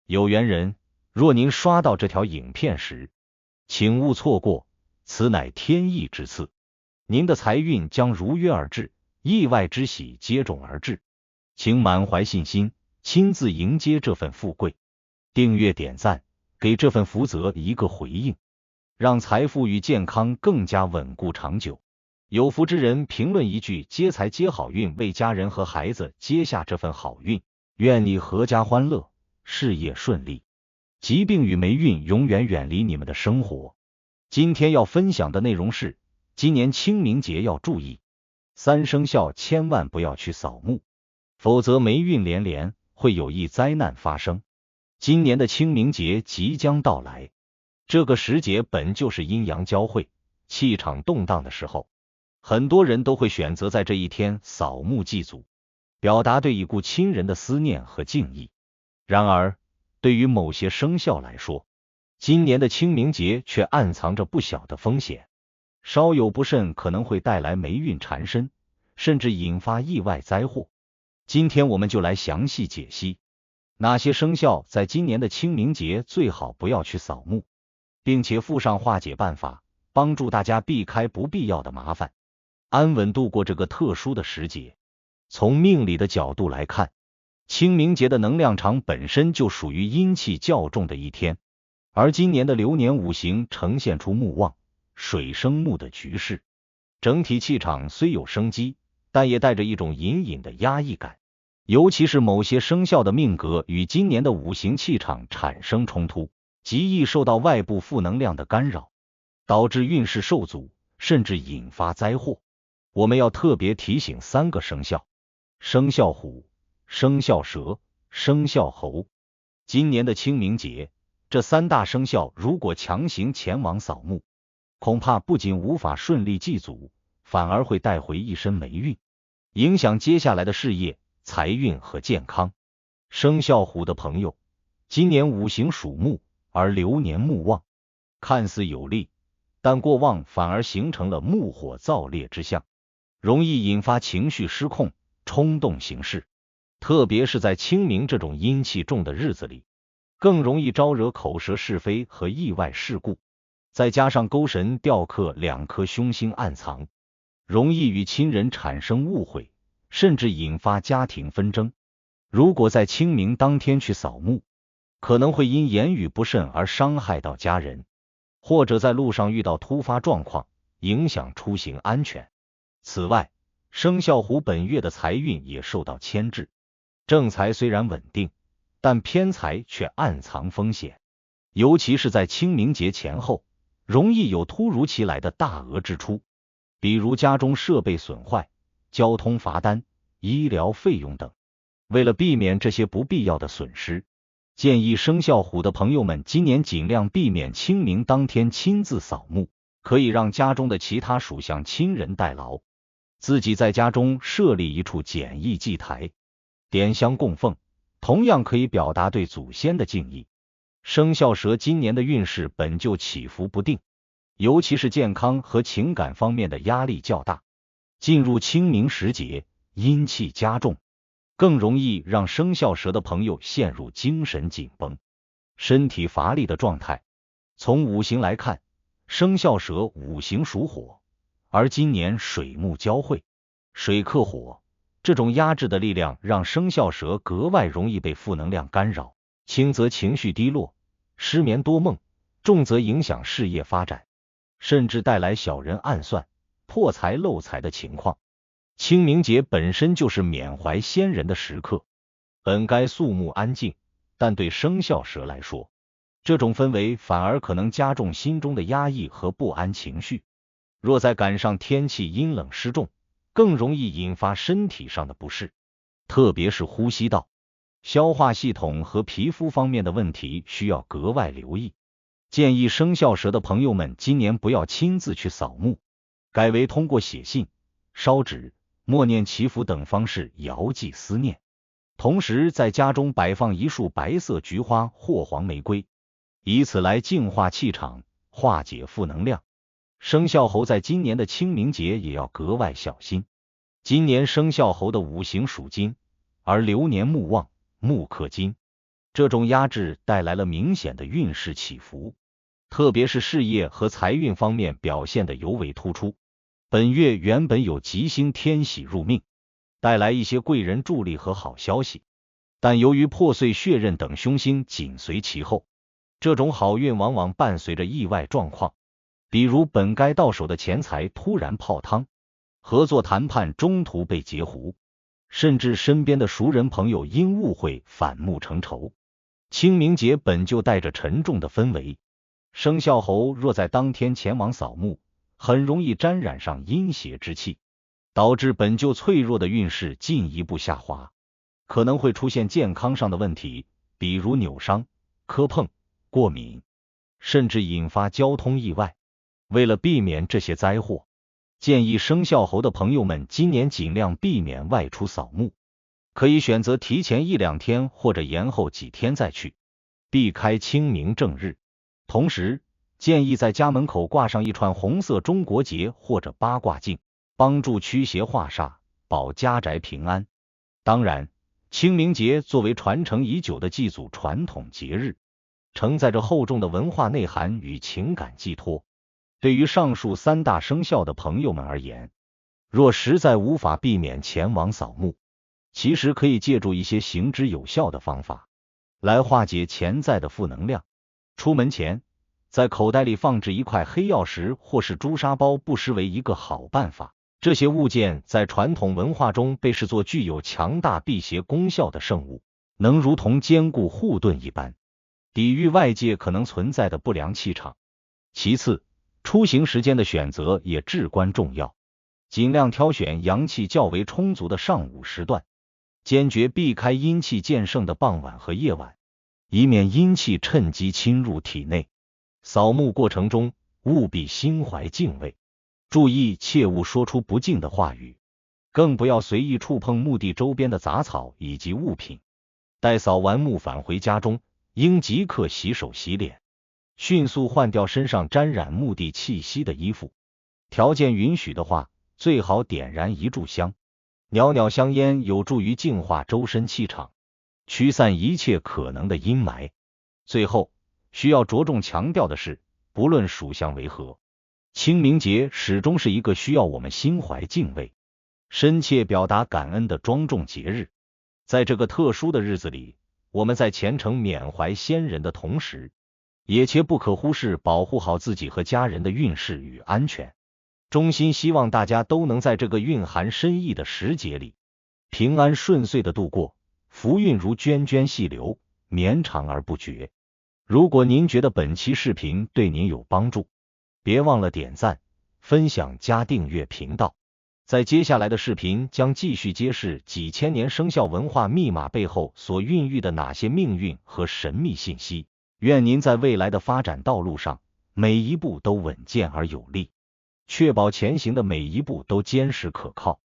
有缘人，若您刷到这条影片时，请勿错过，此乃天意之赐，您的财运将如约而至，意外之喜接踵而至，请满怀信心，亲自迎接这份富贵。订阅点赞，给这份福泽一个回应，让财富与健康更加稳固长久。有福之人评论一句接财接好运，为家人和孩子接下这份好运，愿你阖家欢乐，事业顺利，疾病与霉运永远远离你们的生活。今天要分享的内容是，今年清明节要注意3生肖千万不要去扫墓，否则霉运连连，会有一灾难发生。今年的清明节即将到来，这个时节本就是阴阳交汇，气场动荡的时候，很多人都会选择在这一天扫墓祭祖，表达对已故亲人的思念和敬意。然而，对于某些生肖来说，今年的清明节却暗藏着不小的风险，稍有不慎可能会带来霉运缠身，甚至引发意外灾祸。今天我们就来详细解析哪些生肖在今年的清明节最好不要去扫墓，并且附上化解办法，帮助大家避开不必要的麻烦，安稳度过这个特殊的时节。从命理的角度来看，清明节的能量场本身就属于阴气较重的一天，而今年的流年五行呈现出木旺、水生木的局势，整体气场虽有生机，但也带着一种隐隐的压抑感。尤其是某些生肖的命格与今年的五行气场产生冲突，极易受到外部负能量的干扰，导致运势受阻，甚至引发灾祸。我们要特别提醒3个生肖：生肖虎、生肖蛇、生肖猴。今年的清明节，这3大生肖如果强行前往扫墓，恐怕不仅无法顺利祭祖，反而会带回一身霉运，影响接下来的事业、财运和健康。生肖虎的朋友，今年五行属木，而流年木旺，看似有利，但过旺反而形成了木火燥烈之象，容易引发情绪失控，冲动行事。特别是在清明这种阴气重的日子里，更容易招惹口舌是非和意外事故。再加上勾神吊客2颗凶星暗藏，容易与亲人产生误会，甚至引发家庭纷争。如果在清明当天去扫墓，可能会因言语不慎而伤害到家人，或者在路上遇到突发状况，影响出行安全。此外，生肖虎本月的财运也受到牵制，正财虽然稳定，但偏财却暗藏风险，尤其是在清明节前后，容易有突如其来的大额支出，比如家中设备损坏、交通罚单、医疗费用等。为了避免这些不必要的损失，建议生肖虎的朋友们今年尽量避免清明当天亲自扫墓，可以让家中的其他属相亲人代劳，自己在家中设立一处简易祭台，点香供奉，同样可以表达对祖先的敬意。生肖蛇今年的运势本就起伏不定，尤其是健康和情感方面的压力较大，进入清明时节，阴气加重，更容易让生肖蛇的朋友陷入精神紧绷、身体乏力的状态。从五行来看，生肖蛇五行属火，而今年水木交汇，水克火，这种压制的力量让生肖蛇格外容易被负能量干扰，轻则情绪低落、失眠多梦，重则影响事业发展，甚至带来小人暗算、破财漏财的情况。清明节本身就是缅怀先人的时刻，本该肃穆安静，但对生肖蛇来说，这种氛围反而可能加重心中的压抑和不安情绪。若再赶上天气阴冷湿重，更容易引发身体上的不适，特别是呼吸道、消化系统和皮肤方面的问题需要格外留意。建议生肖蛇的朋友们今年不要亲自去扫墓，改为通过写信、烧纸、默念祈福等方式遥寄思念，同时在家中摆放一束白色菊花或黄玫瑰，以此来净化气场，化解负能量。生肖猴在今年的清明节也要格外小心。今年生肖猴的五行属金，而流年木旺，木克金，这种压制带来了明显的运势起伏，特别是事业和财运方面表现得尤为突出。本月原本有吉星天喜入命，带来一些贵人助力和好消息，但由于破碎血刃等凶星紧随其后，这种好运往往伴随着意外状况，比如本该到手的钱财突然泡汤，合作谈判中途被截胡，甚至身边的熟人朋友因误会反目成仇。清明节本就带着沉重的氛围，生肖猴若在当天前往扫墓，很容易沾染上阴邪之气，导致本就脆弱的运势进一步下滑，可能会出现健康上的问题，比如扭伤、磕碰、过敏，甚至引发交通意外。为了避免这些灾祸，建议生肖猴的朋友们今年尽量避免外出扫墓，可以选择提前1-2天或者延后几天再去，避开清明正日。同时，建议在家门口挂上一串红色中国结或者八卦镜，帮助驱邪化煞，保家宅平安。当然，清明节作为传承已久的祭祖传统节日，承载着厚重的文化内涵与情感寄托。对于上述3大生肖的朋友们而言，若实在无法避免前往扫墓，其实可以借助一些行之有效的方法来化解潜在的负能量。出门前，在口袋里放置一块黑曜石或是朱砂包，不失为一个好办法。这些物件在传统文化中被视作具有强大辟邪功效的圣物，能如同坚固护盾一般，抵御外界可能存在的不良气场。其次，出行时间的选择也至关重要，尽量挑选阳气较为充足的上午时段，坚决避开阴气渐盛的傍晚和夜晚，以免阴气趁机侵入体内。扫墓过程中务必心怀敬畏，注意切勿说出不敬的话语，更不要随意触碰墓地周边的杂草以及物品。待扫完墓返回家中，应即刻洗手洗脸，迅速换掉身上沾染墓地气息的衣服。条件允许的话，最好点燃一炷香，袅袅香烟有助于净化周身气场，驱散一切可能的阴霾。最后，需要着重强调的是，不论属相为何，清明节始终是一个需要我们心怀敬畏、深切表达感恩的庄重节日。在这个特殊的日子里，我们在虔诚缅怀先人的同时，也切不可忽视保护好自己和家人的运势与安全。衷心希望大家都能在这个蕴含深意的时节里，平安顺遂的度过，福运如涓涓细流，绵长而不绝。如果您觉得本期视频对您有帮助，别忘了点赞、分享加订阅频道。在接下来的视频将继续揭示几千年生肖文化密码背后所孕育的哪些命运和神秘信息。愿您在未来的发展道路上，每一步都稳健而有力，确保前行的每一步都坚实可靠。